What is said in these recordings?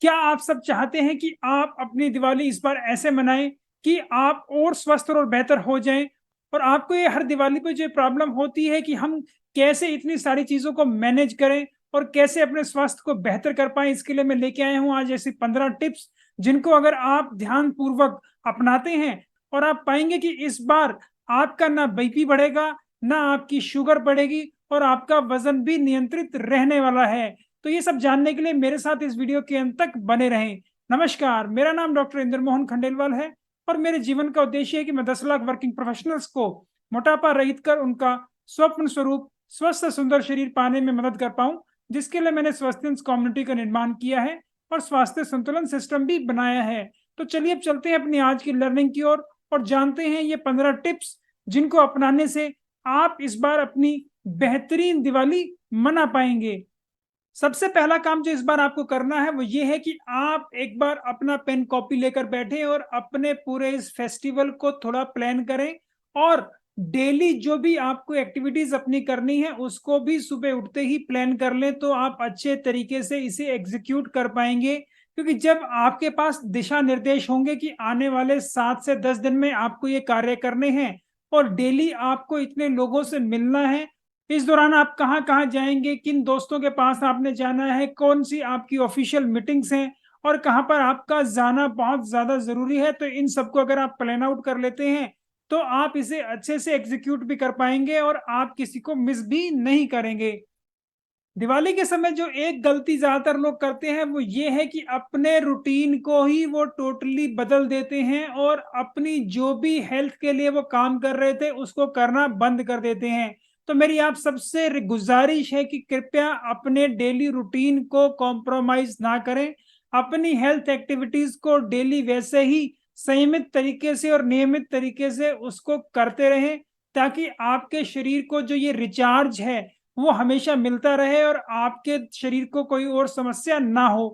क्या आप सब चाहते हैं कि आप अपनी दिवाली इस बार ऐसे मनाएं कि आप और स्वस्थ और बेहतर हो जाएं? और आपको ये हर दिवाली पे जो प्रॉब्लम होती है कि हम कैसे इतनी सारी चीजों को मैनेज करें और कैसे अपने स्वास्थ्य को बेहतर कर पाएं, इसके लिए मैं लेके आया हूं आज ऐसी 15 टिप्स जिनको अगर आप ध्यान पूर्वक अपनाते हैं और आप पाएंगे कि इस बार आपका ना बीपी बढ़ेगा, ना आपकी शुगर बढ़ेगी और आपका वजन भी नियंत्रित रहने वाला है। तो ये सब जानने के लिए मेरे साथ इस वीडियो के अंत तक बने रहें। नमस्कार, मेरा नाम डॉक्टर इंद्र मोहन खंडेलवाल है और मेरे जीवन का उद्देश्य है कि मैं 10 लाख वर्किंग प्रोफेशनल्स को मोटापा रहित कर उनका स्वप्न स्वरूप स्वस्थ सुंदर शरीर पाने में मदद कर पाऊं, जिसके लिए मैंने स्वास्थ्य कम्युनिटी का निर्माण किया है और स्वास्थ्य संतुलन सिस्टम भी बनाया है। तो चलिए अब चलते हैं अपनी आज की लर्निंग की ओर और जानते हैं ये 15 टिप्स जिनको अपनाने से आप इस बार अपनी बेहतरीन दिवाली मना पाएंगे। सबसे पहला काम जो इस बार आपको करना है वो ये है कि आप एक बार अपना पेन कॉपी लेकर बैठे और अपने पूरे इस फेस्टिवल को थोड़ा प्लान करें और डेली जो भी आपको एक्टिविटीज अपनी करनी है उसको भी सुबह उठते ही प्लान कर लें, तो आप अच्छे तरीके से इसे एग्जीक्यूट कर पाएंगे। क्योंकि जब आपके पास दिशा निर्देश होंगे कि आने वाले 7 से 10 दिन में आपको ये कार्य करने हैं और डेली आपको इतने लोगों से मिलना है, इस दौरान आप कहाँ कहाँ जाएंगे, किन दोस्तों के पास आपने जाना है, कौन सी आपकी ऑफिशियल मीटिंग्स हैं और कहाँ पर आपका जाना बहुत ज्यादा जरूरी है, तो इन सबको अगर आप प्लान आउट कर लेते हैं तो आप इसे अच्छे से एग्जीक्यूट भी कर पाएंगे और आप किसी को मिस भी नहीं करेंगे। दिवाली के समय जो एक गलती ज्यादातर लोग करते हैं वो ये है कि अपने रूटीन को ही वो टोटली बदल देते हैं और अपनी जो भी हेल्थ के लिए वो काम कर रहे थे उसको करना बंद कर देते हैं। तो मेरी आप सबसे गुजारिश है कि कृपया अपने डेली रूटीन को कॉम्प्रोमाइज ना करें, अपनी हेल्थ एक्टिविटीज को डेली वैसे ही संयमित तरीके से और नियमित तरीके से उसको करते रहें, ताकि आपके शरीर को जो ये रिचार्ज है वो हमेशा मिलता रहे और आपके शरीर को कोई और समस्या ना हो।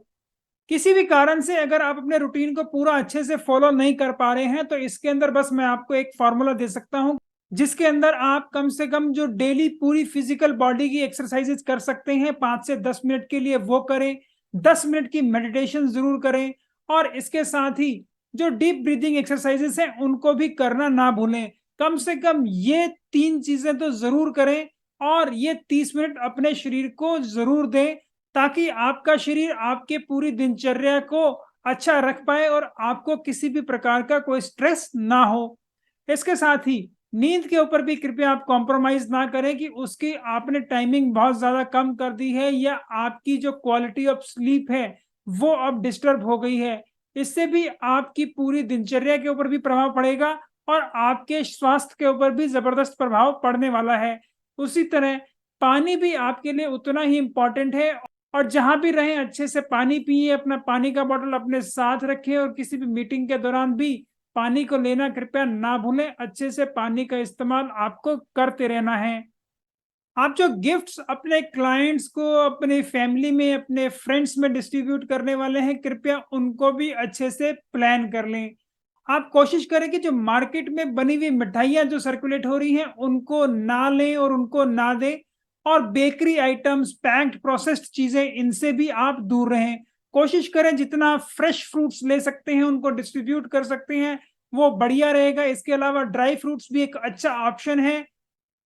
किसी भी कारण से अगर आप अपने रूटीन को पूरा अच्छे से फॉलो नहीं कर पा रहे हैं तो इसके अंदर बस मैं आपको एक फॉर्मूला दे सकता हूं, जिसके अंदर आप कम से कम जो डेली पूरी फिजिकल बॉडी की एक्सरसाइजेज कर सकते हैं 5 से 10 मिनट के लिए वो करें, 10 मिनट की मेडिटेशन जरूर करें और इसके साथ ही जो डीप ब्रीदिंग एक्सरसाइजेस हैं उनको भी करना ना भूलें। कम से कम ये 3 चीजें तो जरूर करें और ये 30 मिनट अपने शरीर को जरूर दें, ताकि आपका शरीर आपके पूरी दिनचर्या को अच्छा रख पाए और आपको किसी भी प्रकार का कोई स्ट्रेस ना हो। इसके साथ ही नींद के ऊपर भी कृपया आप कॉम्प्रोमाइज ना करें कि उसकी आपने टाइमिंग बहुत ज्यादा कम कर दी है या आपकी जो क्वालिटी ऑफ स्लीप है वो अब डिस्टर्ब हो गई है। इससे भी आपकी पूरी दिनचर्या के ऊपर भी प्रभाव पड़ेगा और आपके स्वास्थ्य के ऊपर भी जबरदस्त प्रभाव पड़ने वाला है। उसी तरह पानी भी आपके लिए उतना ही इंपॉर्टेंट है और जहां भी रहें अच्छे से पानी पिए, अपना पानी का बोतल अपने साथ रखें और किसी भी मीटिंग के दौरान भी पानी को लेना कृपया ना भूलें। अच्छे से पानी का इस्तेमाल आपको करते रहना है। आप जो गिफ्ट्स अपने क्लाइंट्स को, अपने फैमिली में, अपने फ्रेंड्स में डिस्ट्रीब्यूट करने वाले हैं, कृपया उनको भी अच्छे से प्लान कर लें। आप कोशिश करें कि जो मार्केट में बनी हुई मिठाइयां जो सर्कुलेट हो रही हैं उनको ना लें और उनको ना दें, और बेकरी आइटम्स, पैक्ड प्रोसेस्ड चीजें, इनसे भी आप दूर रहें। कोशिश करें जितना फ्रेश फ्रूट्स ले सकते हैं उनको डिस्ट्रीब्यूट कर सकते हैं वो बढ़िया रहेगा। इसके अलावा ड्राई फ्रूट्स भी एक अच्छा ऑप्शन है।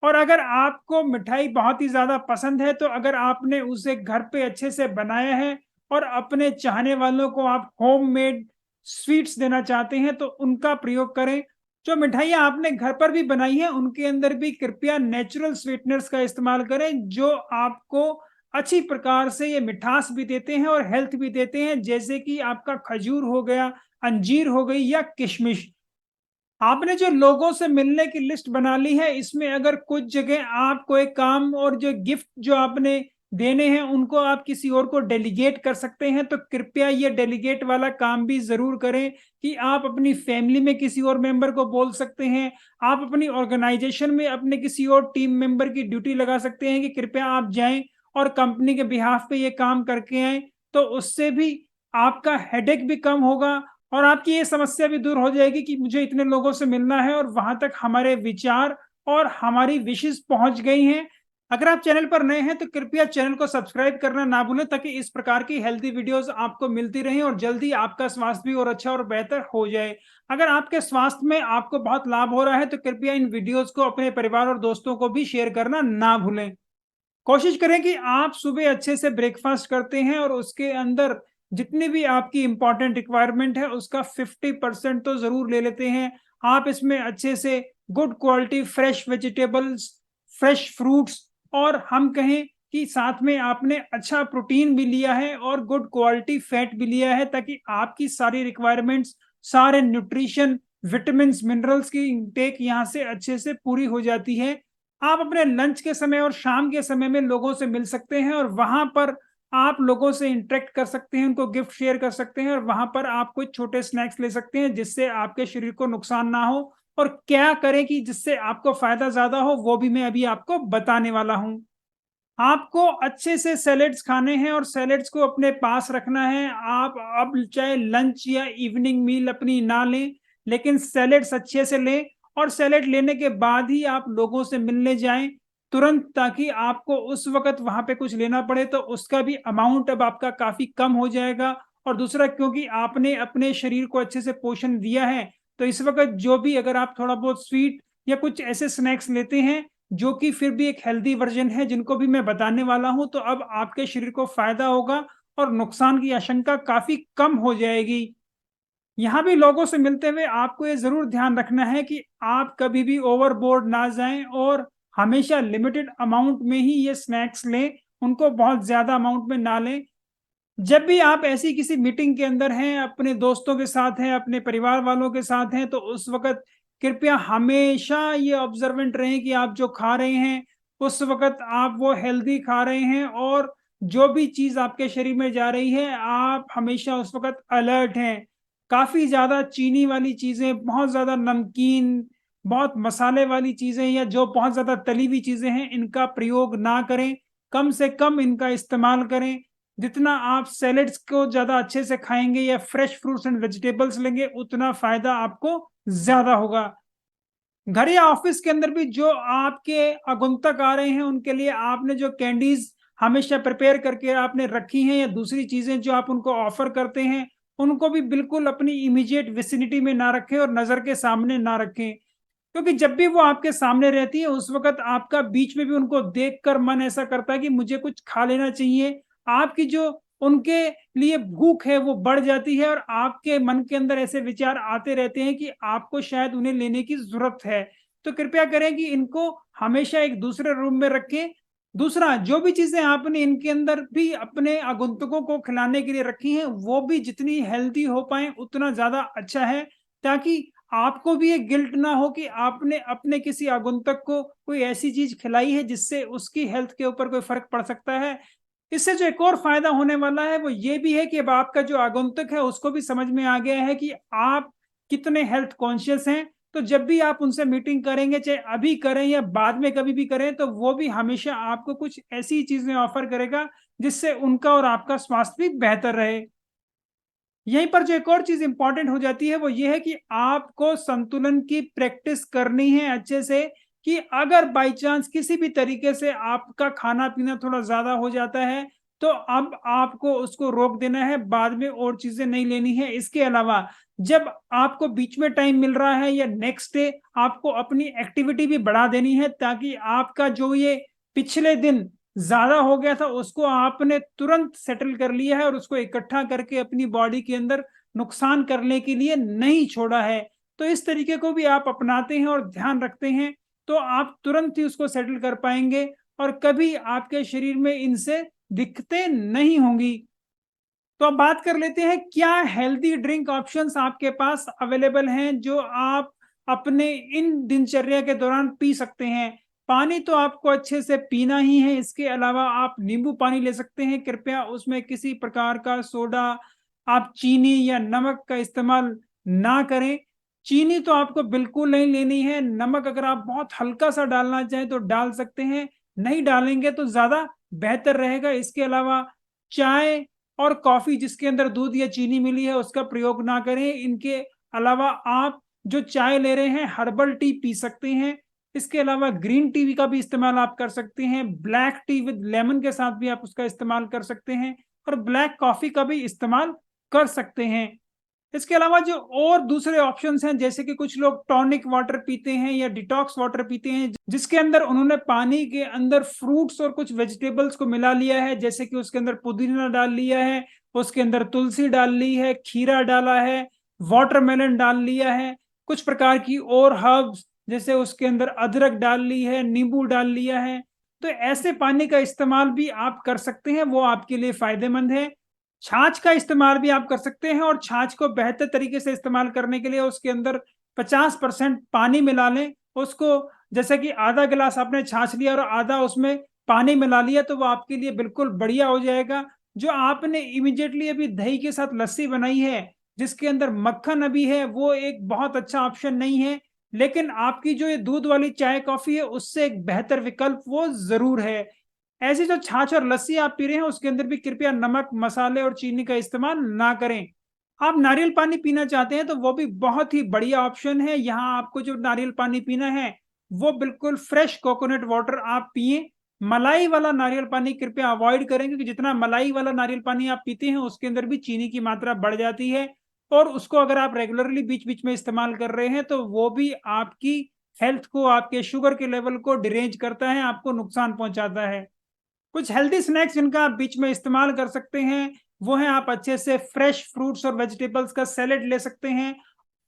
और अगर आपको मिठाई बहुत ही ज्यादा पसंद है तो अगर आपने उसे घर पे अच्छे से बनाया है और अपने चाहने वालों को आप होममेड स्वीट्स देना चाहते हैं तो उनका प्रयोग करें। जो मिठाइयाँ आपने घर पर भी बनाई है उनके अंदर भी कृपया नेचुरल स्वीटनर्स का इस्तेमाल करें, जो आपको अच्छी प्रकार से ये मिठास भी देते हैं और हेल्थ भी देते हैं, जैसे कि आपका खजूर हो गया, अंजीर हो गई या किशमिश। आपने जो लोगों से मिलने की लिस्ट बना ली है इसमें अगर कुछ जगह आप कोई काम और जो गिफ्ट जो आपने देने हैं उनको आप किसी और को डेलीगेट कर सकते हैं, तो कृपया ये डेलीगेट वाला काम भी जरूर करें कि आप अपनी फैमिली में किसी और मेंबर को बोल सकते हैं, आप अपनी ऑर्गेनाइजेशन में अपने किसी और टीम मेंबर की ड्यूटी लगा सकते हैं कि कृपया आप जाएं और कंपनी के बिहाफ पे ये काम करके आए। तो उससे भी आपका हेडेक भी कम होगा और आपकी ये समस्या भी दूर हो जाएगी कि मुझे इतने लोगों से मिलना है और वहां तक हमारे विचार और हमारी विशेष पहुंच गई हैं। अगर आप चैनल पर नए हैं तो कृपया चैनल को सब्सक्राइब करना ना भूलें, ताकि इस प्रकार की हेल्दी वीडियोस आपको मिलती रहें और जल्दी आपका स्वास्थ्य भी और अच्छा और बेहतर हो जाए। अगर आपके स्वास्थ्य में आपको बहुत लाभ हो रहा है तो कृपया इन वीडियोस को अपने परिवार और दोस्तों को भी शेयर करना ना भूलें। कोशिश करें कि आप सुबह अच्छे से ब्रेकफास्ट करते हैं और उसके अंदर जितनी भी आपकी इंपॉर्टेंट रिक्वायरमेंट है उसका 50% तो जरूर ले लेते हैं। आप इसमें अच्छे से good quality fresh vegetables, fresh fruits, और हम कहें कि साथ में आपने अच्छा प्रोटीन भी लिया है और गुड क्वालिटी फैट भी लिया है, ताकि आपकी सारी रिक्वायरमेंट्स, सारे न्यूट्रिशन, विटामिन, मिनरल्स की इंटेक यहाँ से अच्छे से पूरी हो जाती है। आप अपने लंच के समय और शाम के समय में लोगों से मिल सकते हैं और वहां पर आप लोगों से इंटरेक्ट कर सकते हैं, उनको गिफ्ट शेयर कर सकते हैं और वहां पर आप कुछ छोटे स्नैक्स ले सकते हैं जिससे आपके शरीर को नुकसान ना हो। और क्या करें कि जिससे आपको फायदा ज्यादा हो, वो भी मैं अभी आपको बताने वाला हूं। आपको अच्छे से सैलेड्स खाने हैं और सैलेड्स को अपने पास रखना है। आप अब चाहे लंच या इवनिंग मील अपनी ना लें, लेकिन सैलेड्स अच्छे से लें और सैलेड लेने के बाद ही आप लोगों से मिलने जाएं तुरंत, ताकि आपको उस वक्त वहां पे कुछ लेना पड़े तो उसका भी अमाउंट अब आपका काफी कम हो जाएगा। और दूसरा, क्योंकि आपने अपने शरीर को अच्छे से पोषण दिया है, तो इस वक्त जो भी अगर आप थोड़ा बहुत स्वीट या कुछ ऐसे स्नैक्स लेते हैं जो कि फिर भी एक हेल्दी वर्जन है, जिनको भी मैं बताने वाला हूं, तो अब आपके शरीर को फायदा होगा और नुकसान की आशंका काफी कम हो जाएगी। यहाँ भी लोगों से मिलते हुए आपको ये जरूर ध्यान रखना है कि आप कभी भी ओवरबोर्ड ना जाएं और हमेशा लिमिटेड अमाउंट में ही ये स्नैक्स लें, उनको बहुत ज्यादा अमाउंट में ना लें। जब भी आप ऐसी किसी मीटिंग के अंदर हैं, अपने दोस्तों के साथ हैं, अपने परिवार वालों के साथ हैं, तो उस वक्त कृपया हमेशा ये ऑब्जर्वेंट रहें कि आप जो खा रहे हैं उस वक्त आप वो हेल्दी खा रहे हैं, और जो भी चीज आपके शरीर में जा रही है आप हमेशा उस वक्त अलर्ट हैं। काफी ज्यादा चीनी वाली चीजें, बहुत ज्यादा नमकीन, बहुत मसाले वाली चीजें या जो बहुत ज्यादा तली हुई चीजें हैं, इनका प्रयोग ना करें। कम से कम इनका इस्तेमाल करें। जितना आप सैलेड्स को ज्यादा अच्छे से खाएंगे या फ्रेश फ्रूट्स एंड वेजिटेबल्स लेंगे, उतना फायदा आपको ज्यादा होगा। घर या ऑफिस के अंदर भी जो आपके आगुंतक आ रहे हैं, उनके लिए आपने जो कैंडीज हमेशा प्रिपेयर करके आपने रखी हैं या दूसरी चीजें जो आप उनको ऑफर करते हैं, उनको भी बिल्कुल अपनी इमीडिएट विसिनिटी में ना रखें और नजर के सामने ना रखें। क्योंकि जब भी वो आपके सामने रहती है उस वक्त आपका बीच में भी उनको देखकर मन ऐसा करता है कि मुझे कुछ खा लेना चाहिए। आपकी जो उनके लिए भूख है वो बढ़ जाती है और आपके मन के अंदर ऐसे विचार आते रहते हैं कि आपको शायद उन्हें लेने की जरूरत है। तो कृपया करें कि इनको हमेशा एक दूसरे रूम में रखें। दूसरा, जो भी चीजें आपने इनके अंदर भी अपने आगंतुकों को खिलाने के लिए रखी हैं, वो भी जितनी हेल्दी हो पाए उतना ज्यादा अच्छा है, ताकि आपको भी एक गिल्ट ना हो कि आपने अपने किसी आगंतुक को कोई ऐसी चीज खिलाई है जिससे उसकी हेल्थ के ऊपर कोई फर्क पड़ सकता है। इससे जो एक और फायदा होने वाला है वो ये भी है कि अब आपका जो आगंतुक है उसको भी समझ में आ गया है कि आप कितने हेल्थ कॉन्शियस हैं। तो जब भी आप उनसे मीटिंग करेंगे, चाहे अभी करें या बाद में कभी भी करें, तो वो भी हमेशा आपको कुछ ऐसी चीजें ऑफर करेगा जिससे उनका और आपका स्वास्थ्य भी बेहतर रहे। यहीं पर जो एक और चीज इंपॉर्टेंट हो जाती है वो ये है कि आपको संतुलन की प्रैक्टिस करनी है अच्छे से, कि अगर बाई चांस किसी भी तरीके से आपका खाना पीना थोड़ा ज्यादा हो जाता है, तो अब आपको उसको रोक देना है, बाद में और चीजें नहीं लेनी है। इसके अलावा जब आपको बीच में टाइम मिल रहा है या नेक्स्ट डे, आपको अपनी एक्टिविटी भी बढ़ा देनी है, ताकि आपका जो ये पिछले दिन ज्यादा हो गया था उसको आपने तुरंत सेटल कर लिया है और उसको इकट्ठा करके अपनी बॉडी के अंदर नुकसान करने के लिए नहीं छोड़ा है। तो इस तरीके को भी आप अपनाते हैं और ध्यान रखते हैं, तो आप तुरंत ही उसको सेटल कर पाएंगे और कभी आपके शरीर में इनसे दिक्कतें नहीं होंगी। तो अब बात कर लेते हैं क्या हेल्दी ड्रिंक ऑप्शंस आपके पास अवेलेबल हैं जो आप अपने इन दिनचर्या के दौरान पी सकते हैं। पानी तो आपको अच्छे से पीना ही है, इसके अलावा आप नींबू पानी ले सकते हैं। कृपया उसमें किसी प्रकार का सोडा, आप चीनी या नमक का इस्तेमाल ना करें। चीनी तो आपको बिल्कुल नहीं लेनी है। नमक अगर आप बहुत हल्का सा डालना चाहें तो डाल सकते हैं, नहीं डालेंगे तो ज्यादा बेहतर रहेगा। इसके अलावा चाय और कॉफी जिसके अंदर दूध या चीनी मिली है उसका प्रयोग ना करें। इनके अलावा आप जो चाय ले रहे हैं, हर्बल टी पी सकते हैं। इसके अलावा ग्रीन टी का भी इस्तेमाल आप कर सकते हैं, ब्लैक टी विद लेमन के साथ भी आप उसका इस्तेमाल कर सकते हैं, और ब्लैक कॉफी का भी इस्तेमाल कर सकते हैं। इसके अलावा जो और दूसरे ऑप्शंस हैं, जैसे कि कुछ लोग टॉनिक वाटर पीते हैं या डिटॉक्स वाटर पीते हैं, जिसके अंदर उन्होंने पानी के अंदर फ्रूट्स और कुछ वेजिटेबल्स को मिला लिया है, जैसे कि उसके अंदर पुदीना डाल लिया है, उसके अंदर तुलसी डाल ली है, खीरा डाला है, वाटरमेलन डाल लिया है, कुछ प्रकार की और हर्ब्स जैसे उसके अंदर अदरक डाल ली है, नींबू डाल लिया है। तो ऐसे पानी का इस्तेमाल भी आप कर सकते हैं, वो आपके लिए फायदेमंद है। छाछ का इस्तेमाल भी आप कर सकते हैं, और छाछ को बेहतर तरीके से इस्तेमाल करने के लिए उसके अंदर 50% पानी मिला लें उसको। जैसे कि आधा गिलास आपने छाछ लिया और आधा उसमें पानी मिला लिया, तो वो आपके लिए बिल्कुल बढ़िया हो जाएगा। जो आपने इमीडिएटली अभी दही के साथ लस्सी बनाई है जिसके अंदर मक्खन अभी है, वो एक बहुत अच्छा ऑप्शन नहीं है, लेकिन आपकी जो ये दूध वाली चाय कॉफी है उससे एक बेहतर विकल्प वो जरूर है। ऐसी जो छाछ और लस्सी आप पी रहे हैं उसके अंदर भी कृपया नमक, मसाले और चीनी का इस्तेमाल ना करें। आप नारियल पानी पीना चाहते हैं तो वो भी बहुत ही बढ़िया ऑप्शन है। यहाँ आपको जो नारियल पानी पीना है वो बिल्कुल फ्रेश कोकोनट वाटर आप पिए। मलाई वाला नारियल पानी कृपया अवॉइड करें, क्योंकि जितना मलाई वाला नारियल पानी आप पीते हैं उसके अंदर भी चीनी की मात्रा बढ़ जाती है, और उसको अगर आप रेगुलरली बीच बीच में इस्तेमाल कर रहे हैं तो वो भी आपकी हेल्थ को, आपके शुगर के लेवल को डिरेंज करता है, आपको नुकसान पहुंचाता है। कुछ हेल्दी स्नैक्स जिनका आप बीच में इस्तेमाल कर सकते हैं वो है, आप अच्छे से फ्रेश फ्रूट्स और वेजिटेबल्स का सैलेड ले सकते हैं।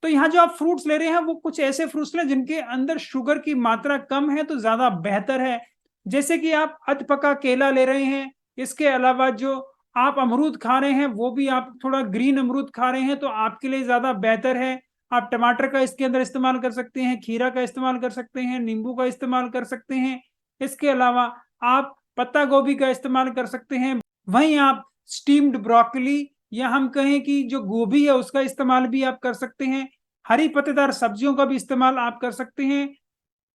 तो यहाँ जो आप फ्रूट्स ले रहे हैं वो कुछ ऐसे फ्रूट्स लें जिनके अंदर शुगर की मात्रा कम है तो ज्यादा बेहतर है। जैसे कि आप अधपका केला ले रहे हैं, इसके अलावा जो आप अमरूद खा रहे हैं वो भी आप थोड़ा ग्रीन अमरूद खा रहे हैं तो आपके लिए ज्यादा बेहतर है। आप टमाटर का इसके अंदर इस्तेमाल कर सकते हैं, खीरा का इस्तेमाल कर सकते हैं, नींबू का इस्तेमाल कर सकते हैं। इसके अलावा आप पत्ता गोभी का इस्तेमाल कर सकते हैं। वहीं आप स्टीम्ड ब्रोकली या हम कहें कि जो गोभी है उसका इस्तेमाल भी आप कर सकते हैं। हरी पत्तेदार सब्जियों का भी इस्तेमाल आप कर सकते हैं।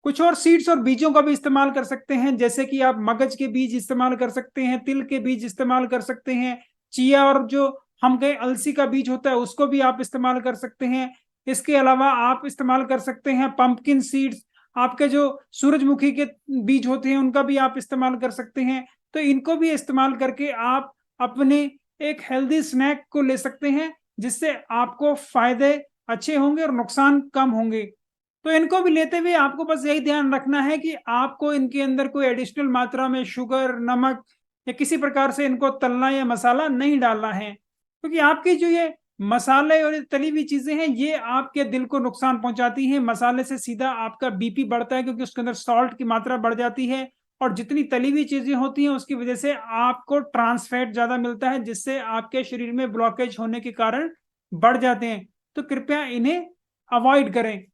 कुछ और सीड्स और बीजों का भी इस्तेमाल कर सकते हैं, जैसे कि आप मगज के बीज इस्तेमाल कर सकते हैं, तिल के बीज इस्तेमाल कर सकते हैं, चिया और जो हम कहें अलसी का बीज होता है उसको भी आप इस्तेमाल कर सकते हैं। इसके अलावा आप इस्तेमाल कर सकते हैं पंपकिन सीड्स, आपके जो सूरजमुखी के बीज होते हैं उनका भी आप इस्तेमाल कर सकते हैं। तो इनको भी इस्तेमाल करके आप अपने एक हेल्दी स्नैक को ले सकते हैं, जिससे आपको फायदे अच्छे होंगे और नुकसान कम होंगे। तो इनको भी लेते हुए आपको बस यही ध्यान रखना है कि आपको इनके अंदर कोई एडिशनल मात्रा में शुगर, नमक या किसी प्रकार से इनको तलना या मसाला नहीं डालना है, क्योंकि आपकी जो ये मसाले और तली हुई चीजें हैं ये आपके दिल को नुकसान पहुंचाती हैं। मसाले से सीधा आपका बीपी बढ़ता है क्योंकि उसके अंदर सॉल्ट की मात्रा बढ़ जाती है, और जितनी तली हुई चीजें होती हैं उसकी वजह से आपको ट्रांस फैट ज्यादा मिलता है, जिससे आपके शरीर में ब्लॉकेज होने के कारण बढ़ जाते हैं। तो कृपया इन्हें अवॉइड करें।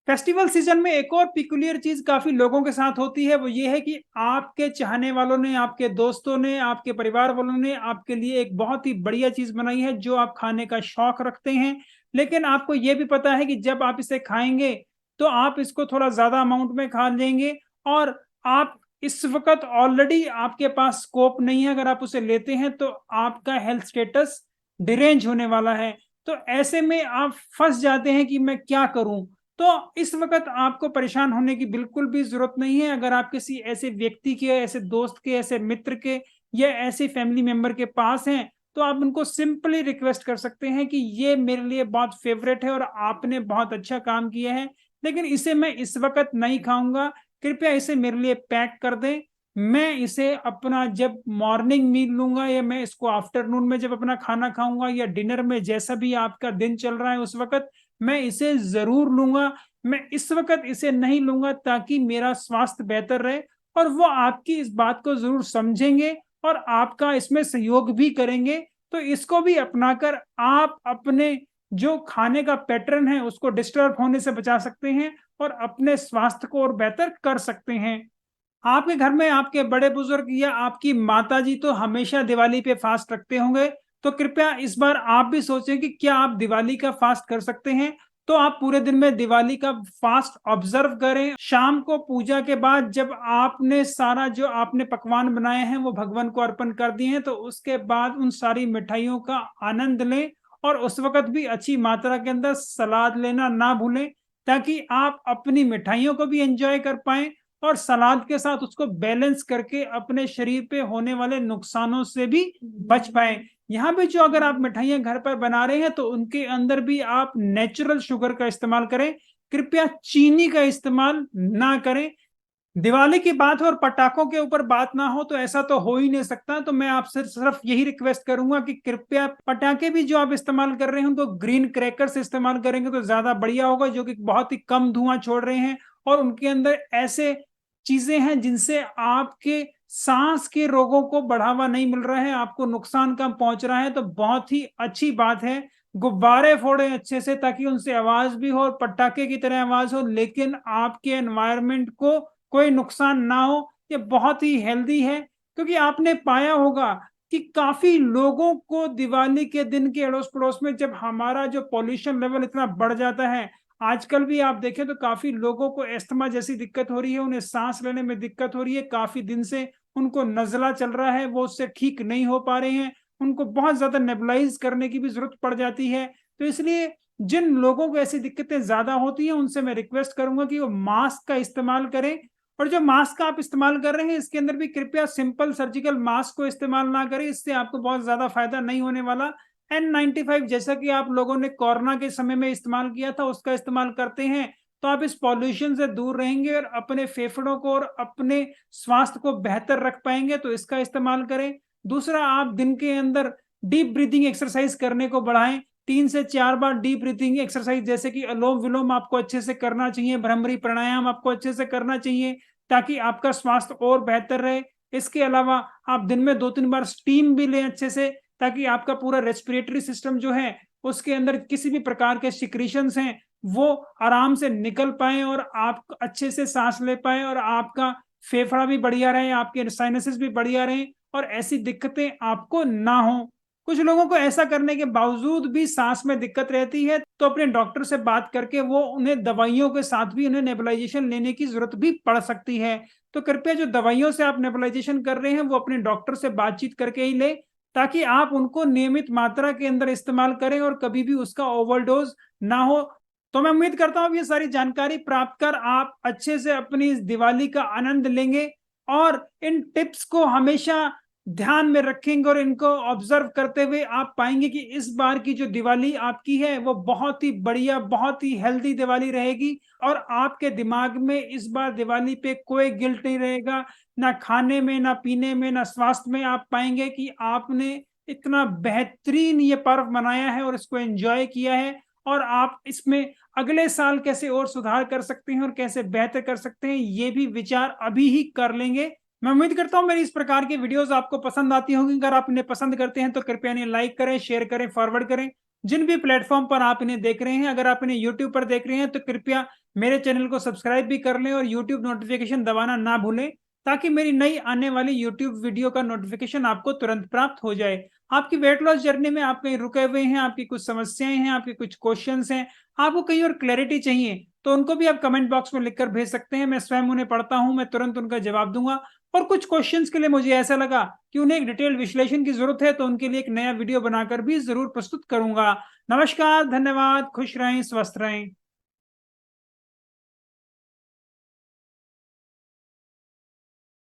फेस्टिवल सीजन में एक और पिकुलियर चीज काफी लोगों के साथ होती है, वो ये है कि आपके चाहने वालों ने, आपके दोस्तों ने, आपके परिवार वालों ने आपके लिए एक बहुत ही बढ़िया चीज बनाई है जो आप खाने का शौक रखते हैं, लेकिन आपको ये भी पता है कि जब आप इसे खाएंगे तो आप इसको थोड़ा ज्यादा अमाउंट में खा लेंगे, और आप इस वक्त ऑलरेडी आपके पास स्कोप नहीं है, अगर आप उसे लेते हैं तो आपका हेल्थ स्टेटस डिरेंज होने वाला है। तो ऐसे में आप फंस जाते हैं कि मैं क्या करूं। तो इस वक्त आपको परेशान होने की बिल्कुल भी जरूरत नहीं है। अगर आप किसी ऐसे व्यक्ति के, ऐसे दोस्त के, ऐसे मित्र के या ऐसे फैमिली मेंबर के पास हैं तो आप उनको सिंपली रिक्वेस्ट कर सकते हैं कि ये मेरे लिए बहुत फेवरेट है और आपने बहुत अच्छा काम किया है, लेकिन इसे मैं इस वक्त नहीं खाऊंगा, कृपया इसे मेरे लिए पैक कर दें। मैं इसे अपना जब मॉर्निंग मील लूंगा या मैं इसको आफ्टरनून में जब अपना खाना खाऊंगा या डिनर में, जैसा भी आपका दिन चल रहा है उस वक्त मैं इसे जरूर लूंगा। मैं इस वक्त इसे नहीं लूंगा ताकि मेरा स्वास्थ्य बेहतर रहे, और वो आपकी इस बात को जरूर समझेंगे और आपका इसमें सहयोग भी करेंगे। तो इसको भी अपनाकर आप अपने जो खाने का पैटर्न है उसको डिस्टर्ब होने से बचा सकते हैं और अपने स्वास्थ्य को और बेहतर कर सकते हैं। आपके घर में आपके बड़े बुजुर्ग या आपकी माता जी तो हमेशा दिवाली पे फास्ट रखते होंगे, तो कृपया इस बार आप भी सोचें कि क्या आप दिवाली का फास्ट कर सकते हैं। तो आप पूरे दिन में दिवाली का फास्ट ऑब्जर्व करें। शाम को पूजा के बाद जब आपने सारा जो आपने पकवान बनाए हैं वो भगवान को अर्पण कर दिए हैं, तो उसके बाद उन सारी मिठाइयों का आनंद लें, और उस वक्त भी अच्छी मात्रा के अंदर सलाद लेना ना भूलें। ताकि आप अपनी मिठाइयों को भी एंजॉय कर पाएं और सलाद के साथ उसको बैलेंस करके अपने शरीर पे होने वाले नुकसानों से भी बच पाएं। यहाँ पे जो अगर आप मिठाइयाँ घर पर बना रहे हैं तो उनके अंदर भी आप नेचुरल शुगर का इस्तेमाल करें, कृपया चीनी का इस्तेमाल ना करें। दिवाली की बात हो और पटाखों के ऊपर बात ना हो तो ऐसा तो हो ही नहीं सकता। तो मैं आपसे सिर्फ यही रिक्वेस्ट करूंगा कि कृपया पटाखे भी जो आप इस्तेमाल कर रहे हैं उनको ग्रीन क्रैकर्स इस्तेमाल करेंगे तो ज्यादा बढ़िया होगा, जो कि बहुत ही कम धुआं छोड़ रहे हैं और उनके अंदर ऐसे चीजें हैं जिनसे आपके सांस के रोगों को बढ़ावा नहीं मिल रहा है, आपको नुकसान कम पहुंच रहा है। तो बहुत ही अच्छी बात है, गुब्बारे फोड़े अच्छे से ताकि उनसे आवाज भी हो और पटाखे की तरह आवाज हो, लेकिन आपके एनवायरनमेंट को कोई नुकसान ना हो। ये बहुत ही हेल्दी है, क्योंकि आपने पाया होगा कि काफी लोगों को दिवाली के दिन के अड़ोस पड़ोस में जब हमारा जो पॉल्यूशन लेवल इतना बढ़ जाता है, आजकल भी आप देखें तो काफी लोगों को अस्थमा जैसी दिक्कत हो रही है, उन्हें सांस लेने में दिक्कत हो रही है, काफी दिन से उनको नजला चल रहा है, वो उससे ठीक नहीं हो पा रहे हैं, उनको बहुत ज्यादा नेबुलाइज करने की भी जरूरत पड़ जाती है। तो इसलिए जिन लोगों को ऐसी दिक्कतें ज्यादा होती हैं उनसे मैं रिक्वेस्ट करूंगा कि वो मास्क का इस्तेमाल करें। और जो मास्क आप इस्तेमाल कर रहे हैं इसके अंदर भी कृपया सिंपल सर्जिकल मास्क को इस्तेमाल ना करें, इससे आपको बहुत ज्यादा फायदा नहीं होने वाला। N95 जैसा कि आप लोगों ने कोरोना के समय में इस्तेमाल किया था उसका इस्तेमाल करते हैं तो आप इस पॉल्यूशन से दूर रहेंगे और अपने फेफड़ों को और अपने स्वास्थ्य को बेहतर रख पाएंगे, तो इसका इस्तेमाल करें। दूसरा, आप दिन के अंदर डीप ब्रीथिंग एक्सरसाइज करने को बढ़ाएं, 3 से 4 बार डीप ब्रीथिंग एक्सरसाइज जैसे कि अलोम विलोम आपको अच्छे से करना चाहिए, भ्रमरी प्राणायाम आपको अच्छे से करना चाहिए ताकि आपका स्वास्थ्य और बेहतर रहे। इसके अलावा आप दिन में 2-3 बार स्टीम भी लें अच्छे से, ताकि आपका पूरा रेस्पिरेटरी सिस्टम जो है उसके अंदर किसी भी प्रकार के सिक्रीशंस हैं वो आराम से निकल पाए और आप अच्छे से सांस ले पाए और आपका फेफड़ा भी बढ़िया रहे, आपके साइनसेस भी बढ़िया रहे और ऐसी दिक्कतें आपको ना हो। कुछ लोगों को ऐसा करने के बावजूद भी सांस में दिक्कत रहती है तो अपने डॉक्टर से बात करके वो उन्हें दवाइयों के साथ भी उन्हें नेबुलाइजेशन लेने की जरूरत भी पड़ सकती है। तो कृपया जो दवाइयों से आप नेबुलाइजेशन कर रहे हैं वो अपने डॉक्टर से बातचीत करके ही ले, ताकि आप उनको नियमित मात्रा के अंदर इस्तेमाल करें और कभी भी उसका ओवरडोज ना हो। तो मैं उम्मीद करता हूं ये सारी जानकारी प्राप्त कर आप अच्छे से अपनी इस दिवाली का आनंद लेंगे और इन टिप्स को हमेशा ध्यान में रखेंगे और इनको ऑब्जर्व करते हुए आप पाएंगे कि इस बार की जो दिवाली आपकी है वो बहुत ही बढ़िया, बहुत ही हेल्दी दिवाली रहेगी और आपके दिमाग में इस बार दिवाली पे कोई गिल्ट नहीं रहेगा, ना खाने में, ना पीने में, ना स्वास्थ्य में। आप पाएंगे कि आपने इतना बेहतरीन ये पर्व मनाया है और इसको एंजॉय किया है और आप इसमें अगले साल कैसे और सुधार कर सकते हैं और कैसे बेहतर कर सकते हैं ये भी विचार अभी ही कर लेंगे। मैं उम्मीद करता हूं मेरी इस प्रकार की वीडियोस आपको पसंद आती होंगी। अगर आप इन्हें पसंद करते हैं तो कृपया इन्हें लाइक करें, शेयर करें, फॉरवर्ड करें। जिन भी प्लेटफॉर्म पर आप इन्हें देख रहे हैं, अगर आप इन्हें यूट्यूब पर देख रहे हैं तो कृपया मेरे चैनल को सब्सक्राइब भी कर लें और यूट्यूब नोटिफिकेशन दबाना ना भूलें, ताकि मेरी नई आने वाली यूट्यूब वीडियो का नोटिफिकेशन आपको तुरंत प्राप्त हो जाए। आपकी वेट लॉस जर्नी में आप कहीं रुके हुए हैं, आपकी कुछ समस्याएं हैं, आपके कुछ क्वेश्चंस हैं, आपको कहीं और क्लैरिटी चाहिए तो उनको भी आप कमेंट बॉक्स में लिखकर भेज सकते हैं। मैं स्वयं उन्हें पढ़ता हूं, मैं तुरंत उनका जवाब दूंगा। और कुछ क्वेश्चंस के लिए मुझे ऐसा लगा कि उन्हें एक डिटेल विश्लेषण की जरूरत है तो उनके लिए एक नया वीडियो बनाकर भी जरूर प्रस्तुत करूंगा। नमस्कार, धन्यवाद, खुश रहें, स्वस्थ रहें।